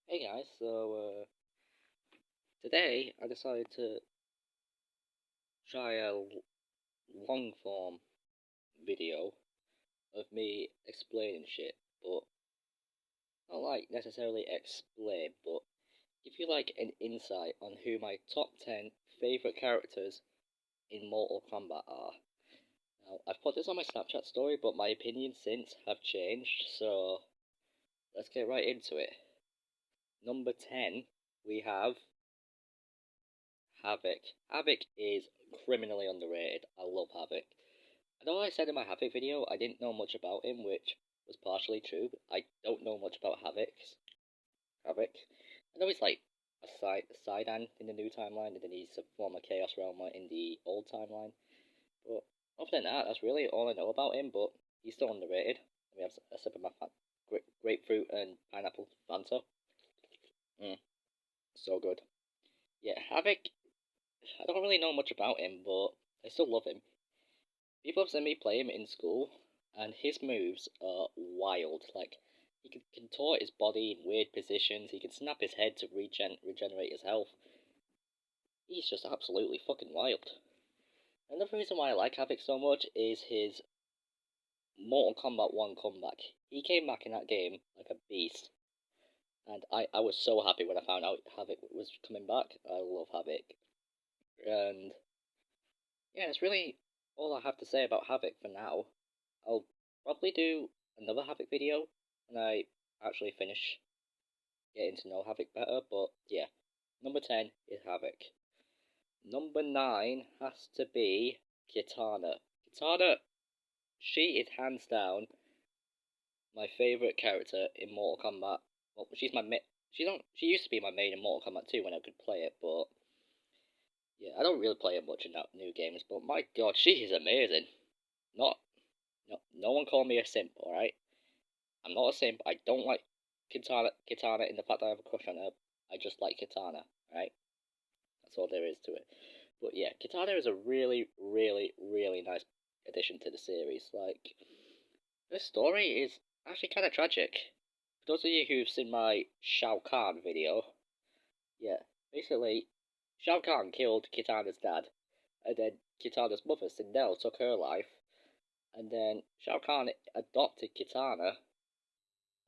Hey guys, today I decided to try a long form video of me explaining shit, but not like necessarily explain, but give you like an insight on who my top 10 favourite characters in Mortal Kombat are. Now, I've put this on my Snapchat story, but my opinions since have changed, so let's get right into it. Number 10, we have Havoc. Havoc is criminally underrated. I love Havoc. I know I said in my Havoc video I didn't know much about him, which was partially true. But I don't know much about Havoc. I know he's like a side hand in the new timeline, and then he's a former Chaos Realmer in the old timeline. But other than that, that's really all I know about him. But he's still underrated. We have a sip of my grapefruit and pineapple Fanta. So good. Yeah, Havoc. I don't really know much about him, but I still love him. People have seen me play him in school, and his moves are wild. Like, he can contort his body in weird positions, he can snap his head to regenerate his health. He's just absolutely fucking wild. Another reason why I like Havoc so much is his Mortal Kombat 1 comeback. He came back in that game like a beast, and I was so happy when I found out Havoc was coming back. I love Havoc. And yeah, that's really all I have to say about Havoc for now. I'll probably do another Havoc video when I actually finish getting to know Havoc better, but yeah. Number 10 is Havoc. Number 9 has to be Kitana. Kitana, she is hands down my favourite character in Mortal Kombat. Well, she used to be my main in Mortal Kombat 2 when I could play it, but yeah, I don't really play it much in that new games, but my god, she is amazing. Not no one call me a simp, alright? I'm not a simp. I don't like Kitana in the fact that I have a crush on her. I just like Kitana, right? That's all there is to it. But yeah, Kitana is a really, really, really nice addition to the series. Like, this story is actually kind of tragic. For those of you who've seen my Shao Kahn video, yeah, basically, Shao Kahn killed Kitana's dad, and then Kitana's mother, Sindel, took her life, and then Shao Kahn adopted Kitana.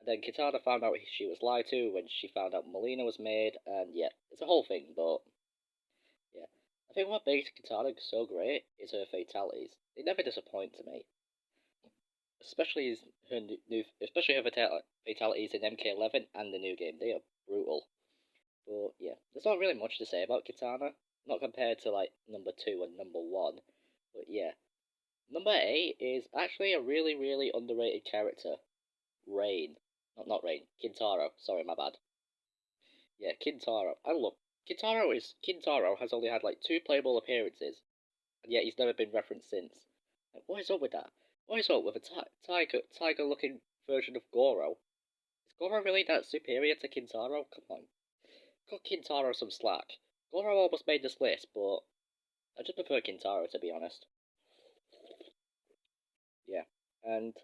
And then Kitana found out she was lied to when she found out Melina was made, and yeah, it's a whole thing, but yeah. I think what makes Kitana so great is her fatalities. They never disappoint to me. Especially especially her fatalities in MK11 and the new game. They are brutal. But yeah, there's not really much to say about Kitana. Not compared to like number 2 and number 1. But yeah. Number 8 is actually a really, really underrated character. Rain. Not Rain. Kintaro. Sorry, my bad. Yeah, Kintaro. I love Kintaro has only had like 2 playable appearances, and yet he's never been referenced since. Like, what is up with that? What is up with a tiger looking version of Goro? Is Goro really that superior to Kintaro? Come on, cut Kintaro some slack. Goro almost made this list, but I just prefer Kintaro to be honest. Yeah, and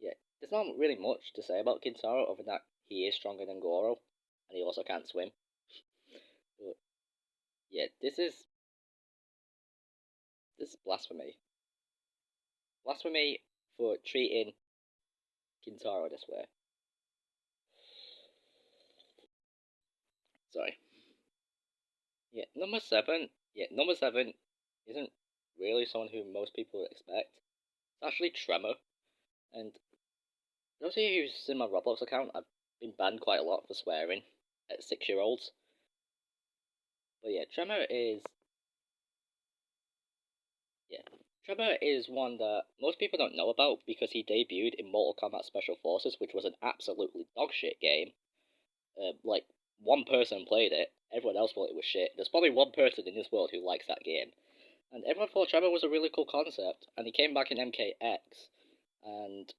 yeah, there's not really much to say about Kintaro other than that he is stronger than Goro, and he also can't swim. But yeah, this is blasphemy. Blasphemy for treating Kintaro this way. Sorry. Yeah, number seven. Yeah, number 7 isn't really someone who most people would expect. It's actually Tremor. And those of you who've seen my Roblox account, I've been banned quite a lot for swearing at 6-year-olds. But yeah, yeah, Tremor is one that most people don't know about because he debuted in Mortal Kombat Special Forces, which was an absolutely dogshit game. Like, one person played it, everyone else thought it was shit. There's probably one person in this world who likes that game. And everyone thought Tremor was a really cool concept, and he came back in MKX, and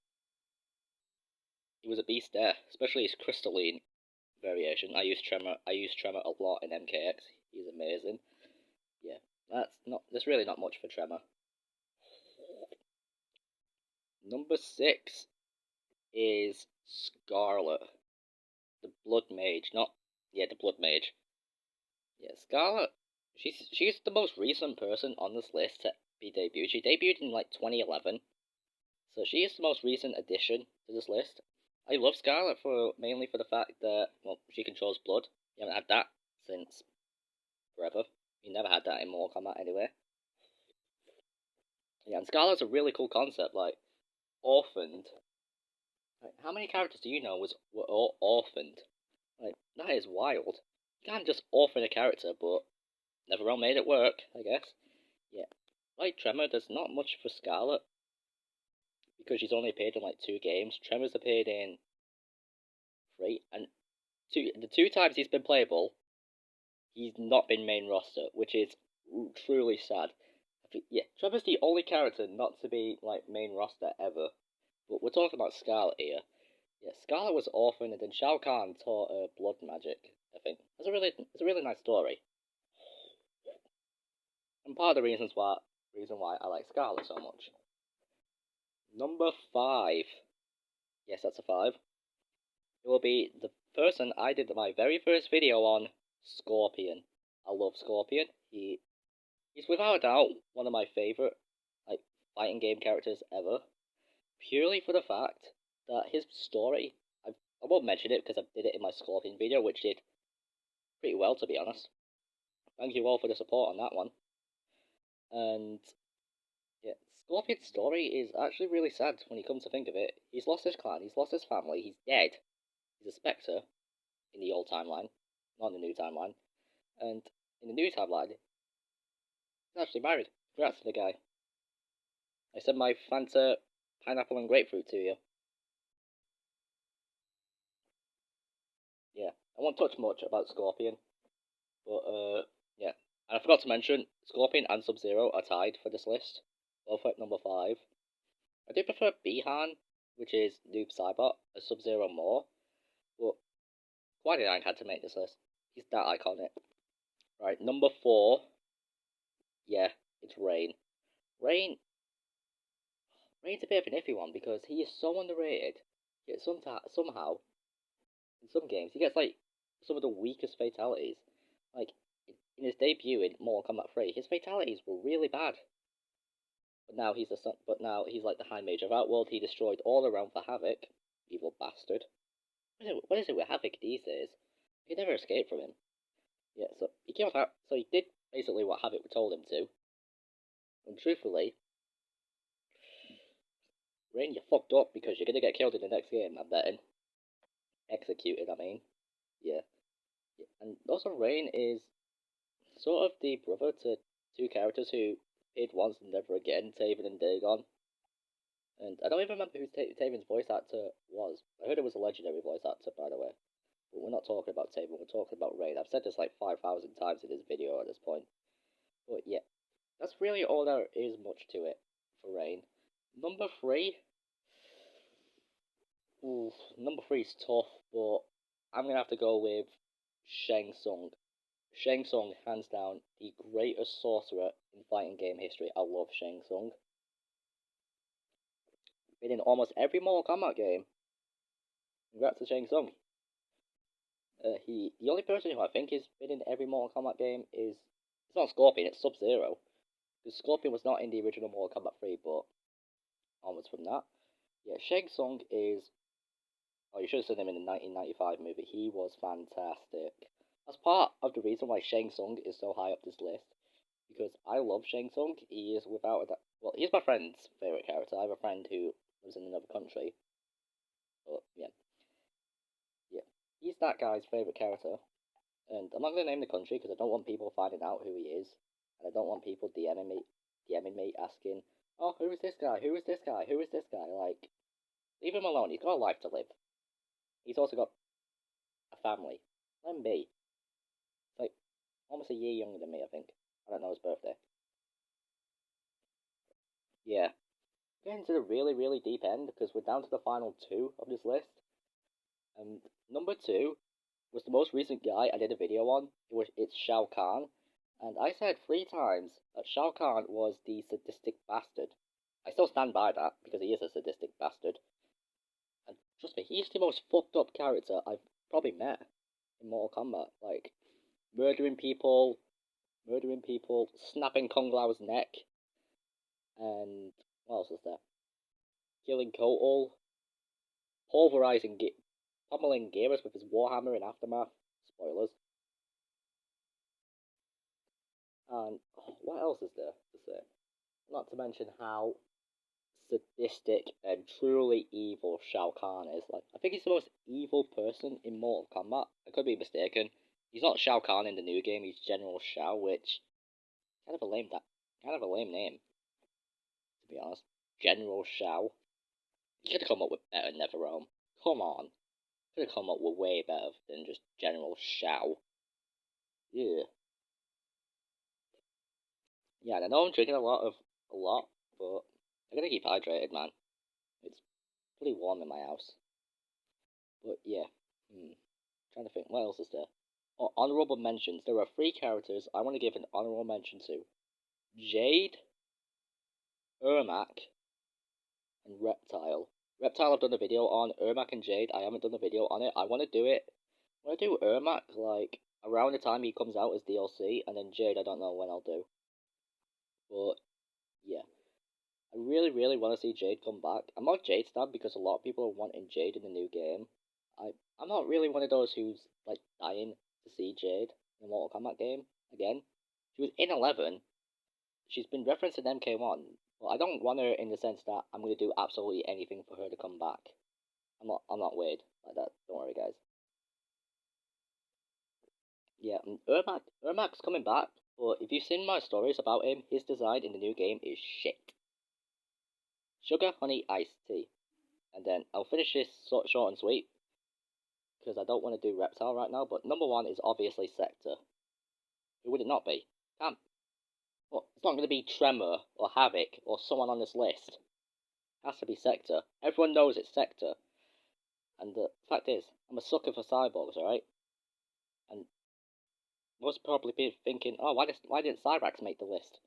he was a beast there, especially his crystalline variation. I use Tremor a lot in MKX. He's amazing. Yeah, there's really not much for Tremor. Number 6 is Scarlet. the Blood Mage, not the Blood Mage. Yeah, Scarlet. She's the most recent person on this list to be debuted. She debuted in like 2011, so she is the most recent addition to this list. I love Scarlet for mainly for the fact that she controls blood. You haven't had that since forever. You never had that in Mortal Kombat anyway. Yeah, and Scarlet's a really cool concept, like orphaned. Like, how many characters do you know were all orphaned? Like that is wild. You can't just orphan a character, but NetherRealm made it work, I guess. Yeah. Like Tremor, there's not much for Scarlet because she's only appeared in like 2 games. Tremor's appeared in 3, and the 2 times he's been playable, he's not been main roster, which is truly sad. Yeah, Tremor's the only character not to be like main roster ever. But we're talking about Scarlet here. Yeah, Scarlet was orphaned, and then Shao Kahn taught her blood magic. I think it's a really nice story, and part of the reason why I like Scarlet so much. Number 5. Yes, that's a 5. It will be the person I did my very first video on, Scorpion. I love Scorpion. He's without a doubt one of my favorite like fighting game characters ever. Purely for the fact that his story, I won't mention it because I did it in my Scorpion video, which did pretty well to be honest. Thank you all for the support on that one. And yeah, Scorpion's story is actually really sad when you come to think of it. He's lost his clan, he's lost his family, he's dead. He's a spectre in the old timeline, not in the new timeline. And in the new timeline, he's actually married. Congrats to the guy. I send my Fanta pineapple and grapefruit to you. Yeah, I won't touch much about Scorpion, but yeah. And I forgot to mention, Scorpion and Sub-Zero are tied for this list, both at number 5. I do prefer Bihan, which is Noob Saibot, as Sub-Zero more, but Guardian had to make this list. He's that iconic. Right, number 4. Yeah, it's Rain. Rain's a bit of an iffy one because he is so underrated. Yet somehow, in some games, he gets like some of the weakest fatalities. Like in his debut in Mortal Kombat 3, his fatalities were really bad. But now he's like the High Mage of Outworld. He destroyed all around for Havoc, evil bastard. What is it with Havoc these days? You can never escape from him. Yeah, so he killed Havoc. So he did basically what Havoc told him to. And truthfully, Rain, you fucked up because you're gonna get killed in the next game. I'm betting. Executed, I mean. Yeah. And also, Rain is sort of the brother to 2 characters who appeared once and never again, Taven and Dagon. And I don't even remember who Taven's voice actor was. I heard it was a legendary voice actor, by the way. But we're not talking about Taven, we're talking about Rain. I've said this like 5,000 times in this video at this point. But yeah, that's really all there is much to it for Rain. Number 3. Ooh, number 3 is tough, but I'm going to have to go with Shang Tsung. Shang Tsung, hands down, the greatest sorcerer in fighting game history. I love Shang Tsung. Been in almost every Mortal Kombat game. Congrats to Shang Tsung. The only person who I think has been in every Mortal Kombat game is it's not Scorpion, it's Sub-Zero. Because Scorpion was not in the original Mortal Kombat 3, but onwards from that. Yeah, Shang Tsung is. Oh, you should have seen him in the 1995 movie. He was fantastic. That's part of the reason why Shang Tsung is so high up this list. Because I love Shang Tsung. He is without a doubt. Well, he's my friend's favourite character. I have a friend who lives in another country. But yeah. Yeah. He's that guy's favourite character. And I'm not going to name the country because I don't want people finding out who he is. And I don't want people DMing me asking, oh, who is this guy? Who is this guy? Who is this guy? Like, leave him alone. He's got a life to live. He's also got a family. Let him be. It's like almost a year younger than me, I think. I don't know his birthday. Yeah. Getting to the really, really deep end because we're down to the final 2 of this list. And number 2 was the most recent guy I did a video on. It's Shao Kahn. And I said 3 times that Shao Kahn was the sadistic bastard. I still stand by that because he is a sadistic bastard. And trust me, he's the most fucked up character I've probably met in Mortal Kombat, like murdering people, snapping Kung Lao's neck, and what else is there? Killing Kotal, pulverizing, pummeling Geras with his Warhammer in Aftermath. Spoilers. And what else is there to say? Not to mention how sadistic and truly evil Shao Kahn is. Like, I think he's the most evil person in Mortal Kombat. I could be mistaken. He's not Shao Kahn in the new game. He's General Shao, which kind of a lame name, to be honest. General Shao. You could have come up with better, NetherRealm. Come on, could have come up with way better than just General Shao. Yeah, yeah. And I know I'm drinking a lot, but I gotta keep hydrated, man. It's pretty warm in my house. But yeah, trying to think, what else is there? Oh, honorable mentions. There are three characters I want to give an honorable mention to: Jade, Ermac, and Reptile. Reptile I've done a video on. Ermac and Jade I haven't done a video on it. I want to do it. I want to do Ermac like around the time he comes out as DLC, and then Jade I don't know when I'll do. But yeah, I really want to see Jade come back. I'm not Jade stan because a lot of people are wanting Jade in the new game. I'm not really one of those who's like dying to see Jade in the Mortal Kombat game again. She was in 11. She's been referenced in MK1, but I don't want her in the sense that I'm going to do absolutely anything for her to come back. I'm not weird like that. Don't worry, guys. Yeah, and Ermac's coming back, but if you've seen my stories about him, his design in the new game is shit. Sugar, honey, iced tea. And then I'll finish this short and sweet because I don't want to do Reptile right now. But number one is obviously Sector. Who would it not be? Can't. Well, it's not going to be Tremor or Havoc or someone on this list. It has to be Sector. Everyone knows it's Sector. And the fact is, I'm a sucker for cyborgs, alright? And most probably be thinking, oh, why didn't Cyrax make the list?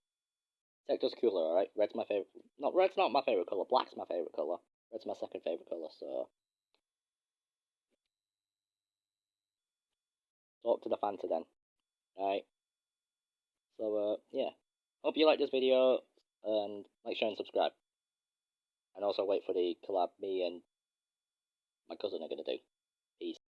Sector's cooler, alright? Red's my favorite. No, red's not my favorite color. Black's my favorite color. Red's my second favorite color. So talk to the Fanta then. Alright. So yeah. Hope you like this video and like, share, and subscribe. And also wait for the collab me and my cousin are gonna do. Peace.